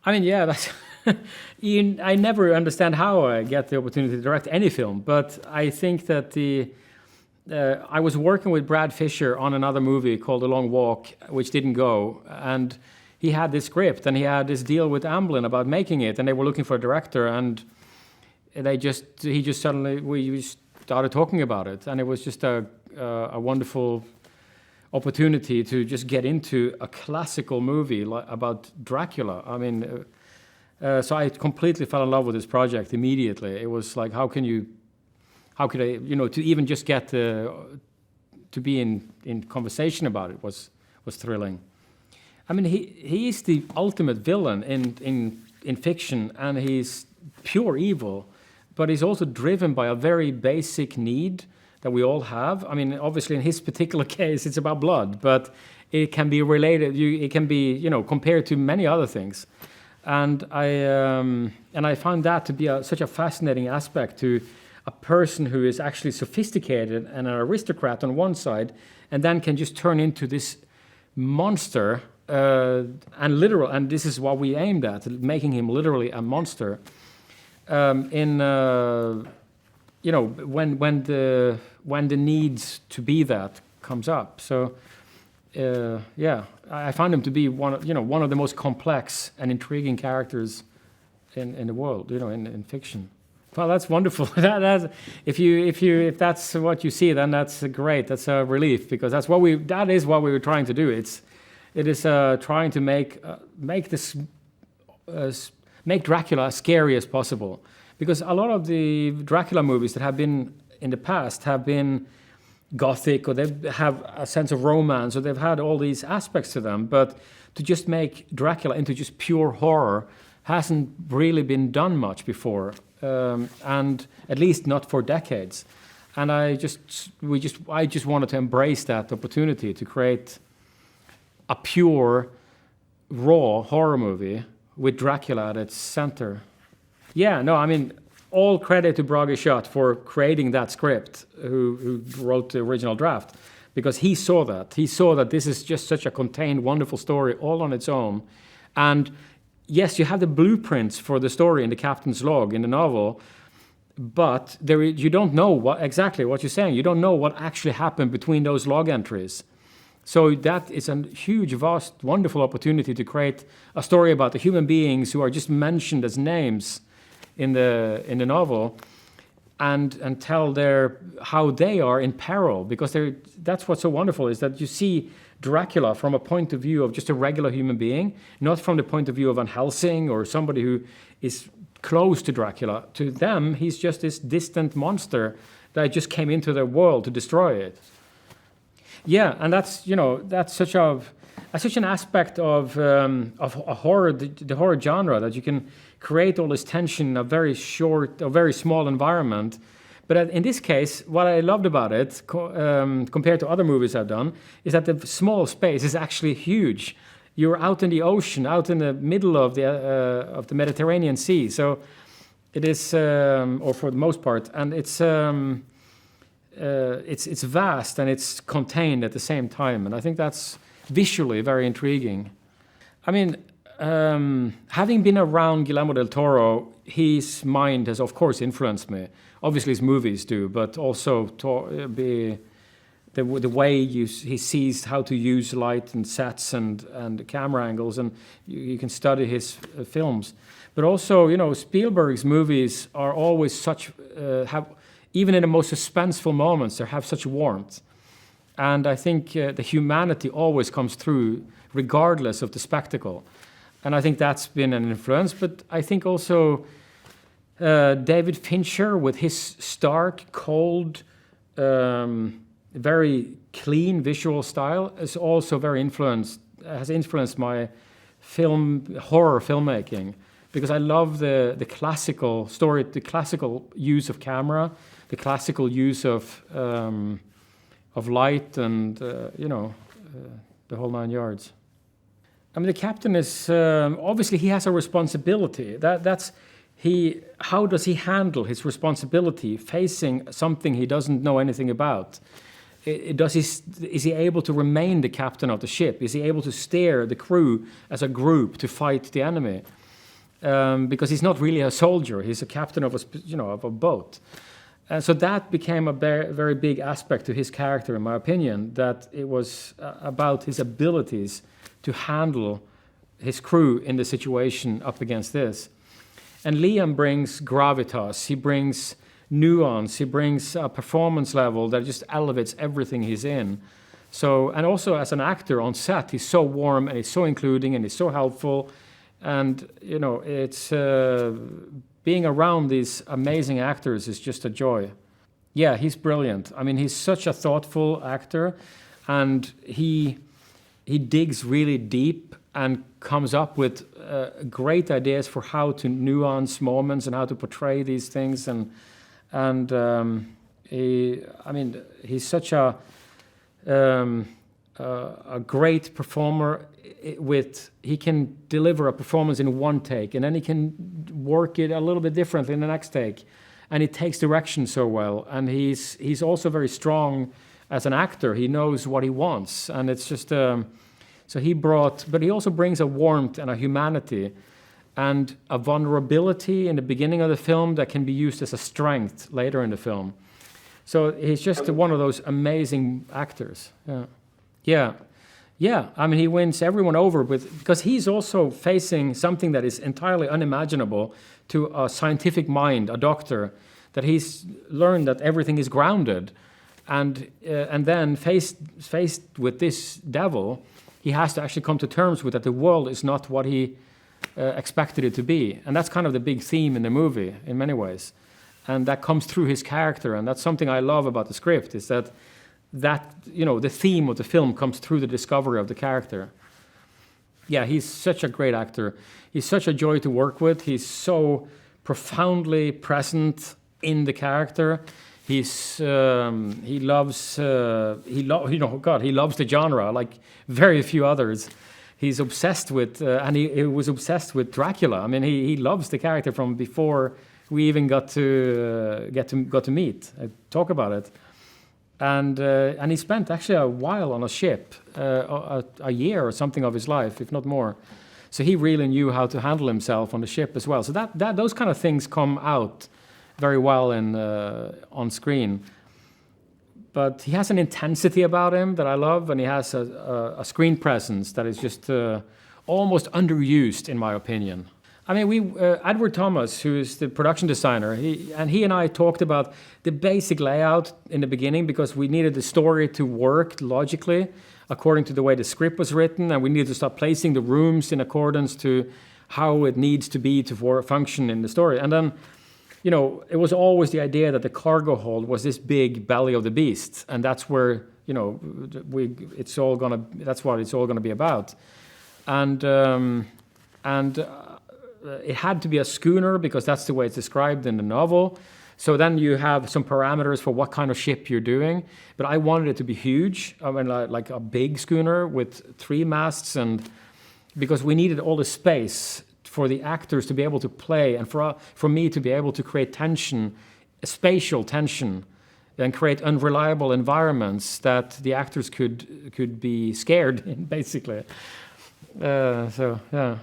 I mean, yeah, that's I never understand how I get the opportunity to direct any film, but I think that I was working with Brad Fischer on another movie called A Long Walk, which didn't go, and he had this script and he had this deal with Amblin about making it, and they were looking for a director, and we started talking about it, and it was just a wonderful opportunity to just get into a classical movie about Dracula. I mean, so I completely fell in love with this project immediately. It was like, how could I, to even just get to be in conversation about it was thrilling. I mean, he is the ultimate villain in fiction, and he's pure evil, but he's also driven by a very basic need that we all have. I mean, obviously in his particular case, it's about blood, but it can be related. It can be, compared to many other things, and I find that to be such a fascinating aspect to a person who is actually sophisticated and an aristocrat on one side, and then can just turn into this monster, and literal. And this is what we aimed at, making him literally a monster. When the needs to be that comes up. So I find him to be one of the most complex and intriguing characters in the world, in fiction. Well, that's wonderful. If that's what you see, then that's great. That's a relief, because that is what we were trying to do. It is trying to make Dracula as scary as possible, because a lot of the Dracula movies that have been in the past have been gothic, or they have a sense of romance, or they've had all these aspects to them, but to just make Dracula into just pure horror hasn't really been done much before, and at least not for decades. And I just wanted to embrace that opportunity to create a pure, raw horror movie with Dracula at its center. Yeah, no, I mean, all credit to Brage Schott for creating that script, who wrote the original draft, because he saw that. He saw that this is just such a contained, wonderful story all on its own. And yes, you have the blueprints for the story in the captain's log in the novel, but you don't know exactly what you're saying. You don't know what actually happened between those log entries. So that is a huge, vast, wonderful opportunity to create a story about the human beings who are just mentioned as names in the novel, and tell how they are in peril, because that's what's so wonderful, is that you see Dracula from a point of view of just a regular human being, not from the point of view of Van Helsing or somebody who is close to Dracula. To them, he's just this distant monster that just came into their world to destroy it. Yeah, and that's such an aspect of a horror, the horror genre, that you can create all this tension in a very short, a very small environment. But in this case, what I loved about it, compared to other movies I've done, is that the small space is actually huge. You're out in the ocean, out in the middle of the Mediterranean Sea. So it is, or for the most part, and it's vast and it's contained at the same time, and I think that's visually very intriguing. I mean, having been around Guillermo del Toro, his mind has of course influenced me. Obviously his movies do, but also the way he sees how to use light and sets and camera angles, and you can study his films. But also, Spielberg's movies are always even in the most suspenseful moments, they have such warmth. And I think the humanity always comes through, regardless of the spectacle. And I think that's been an influence. But I think also David Fincher, with his stark, cold, very clean visual style, has also has influenced my horror filmmaking. Because I love the classical story, the classical use of camera, the classical use of light, and the whole nine yards. I mean, the captain is obviously he has a responsibility. How does he handle his responsibility facing something he doesn't know anything about? Is he able to remain the captain of the ship? Is he able to steer the crew as a group to fight the enemy? because he's not really a soldier. He's a captain of of a boat. And so that became a very big aspect to his character, in my opinion, that it was about his abilities to handle his crew in the situation up against this. And Liam brings gravitas, he brings nuance, he brings a performance level that just elevates everything he's in. So, and also as an actor on set, he's so warm and he's so including and he's so helpful. And, it's being around these amazing actors is just a joy. Yeah, he's brilliant. I mean, he's such a thoughtful actor, and he digs really deep and comes up with great ideas for how to nuance moments and how to portray these things. He's such a great performer. He can deliver a performance in one take, and then he can work it a little bit differently in the next take, and he takes direction so well. And he's also very strong as an actor. He knows what he wants, and it's just but he also brings a warmth and a humanity and a vulnerability in the beginning of the film that can be used as a strength later in the film. So he's just one of those amazing actors. Yeah. I mean, he wins everyone over because he's also facing something that is entirely unimaginable to a scientific mind, a doctor, that he's learned that everything is grounded, and then faced with this devil, he has to actually come to terms with that the world is not what he expected it to be. And that's kind of the big theme in the movie in many ways. And that comes through his character. And that's something I love about the script, is that the theme of the film comes through the discovery of the character. Yeah, he's such a great actor. He's such a joy to work with. He's so profoundly present in the character. He loves the genre like very few others. He's obsessed with, and he was obsessed with Dracula. I mean, he loves the character from before we even got to meet, talk about it. And he spent actually a while on a ship, a year or something of his life, if not more. So he really knew how to handle himself on the ship as well. So that those kind of things come out very well on screen. But he has an intensity about him that I love, and he has a screen presence that is just almost underused, in my opinion. I mean, Edward Thomas, who is the production designer, he and I talked about the basic layout in the beginning, because we needed the story to work logically according to the way the script was written, and we needed to start placing the rooms in accordance to how it needs to be to function in the story. And then, it was always the idea that the cargo hold was this big belly of the beast, and that's where, that's what it's all gonna be about. And it had to be a schooner because that's the way it's described in the novel. So then you have some parameters for what kind of ship you're doing. But I wanted it to be huge, I mean, like a big schooner with 3 masts, and because we needed all the space for the actors to be able to play, and for me to be able to create tension, spatial tension, and create unreliable environments that the actors could be scared in, basically. Yeah.